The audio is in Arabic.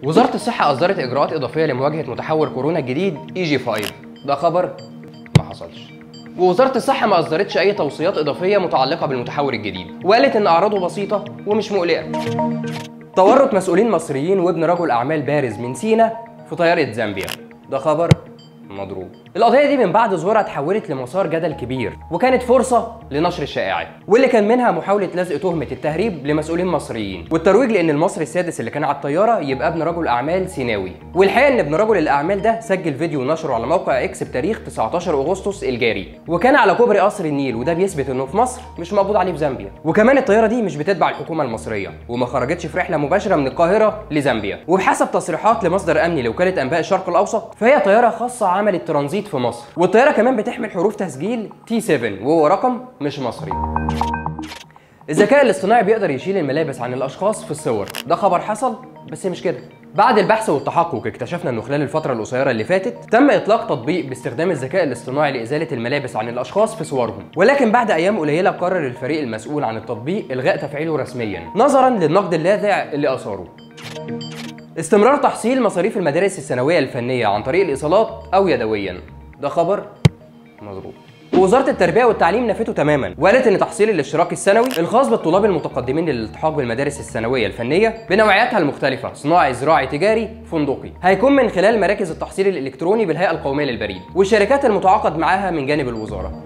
وزارة الصحة أصدرت إجراءات إضافية لمواجهة متحور كورونا الجديد EG5. ده خبر ما حصلش. ووزارة الصحة ما أصدرتش أي توصيات إضافية متعلقة بالمتحور الجديد، وقالت إن أعراضه بسيطة ومش مقلقة. تورط مسؤولين مصريين وابن رجل أعمال بارز من سينا في طيارة زامبيا. ده خبر مضروب. القضية دي من بعد ظهورها اتحولت لمسار جدل كبير، وكانت فرصة لنشر الشائعات، واللي كان منها محاولة لزق تهمة التهريب لمسؤولين مصريين، والترويج لأن المصري السادس اللي كان على الطيارة يبقى ابن رجل أعمال سيناوي. والحقيقة إن ابن رجل الأعمال ده سجل فيديو ونشره على موقع إكس بتاريخ 19 أغسطس الجاري، وكان على كوبري قصر النيل، وده بيثبت إنه في مصر مش مقبوض عليه في زامبيا. وكمان الطيارة دي مش بتتبع الحكومة المصرية، وما خرجتش في رحلة مباشرة من القاهرة لزامبيا، وبحسب تصريحات لمصدر أمني لوكالة أنباء الشرق الأوسط فهي طيارة خاصة عملت ترانزيت في مصر، والطيارة كمان بتحمل حروف تسجيل T7 وهو رقم مش مصري. الذكاء الاصطناعي بيقدر يشيل الملابس عن الاشخاص في الصور. ده خبر حصل بس مش كده. بعد البحث والتحقق اكتشفنا انه خلال الفترة القصيرة اللي فاتت تم اطلاق تطبيق باستخدام الذكاء الاصطناعي لازالة الملابس عن الاشخاص في صورهم، ولكن بعد ايام قليلة قرر الفريق المسؤول عن التطبيق الغاء تفعيله رسميا نظرا للنقد اللاذع اللي اثاره. استمرار تحصيل مصاريف المدارس الثانوية الفنية عن طريق الايصالات او يدويا. ده خبر مظبوط. ووزارة التربية والتعليم نفته تماما، وقالت ان تحصيل الاشتراك السنوي الخاص بالطلاب المتقدمين للالتحاق بالمدارس الثانوية الفنية بنوعياتها المختلفة صناعي، زراعي، تجاري، فندقي هيكون من خلال مراكز التحصيل الالكتروني بالهيئة القومية للبريد والشركات المتعاقد معاها من جانب الوزارة.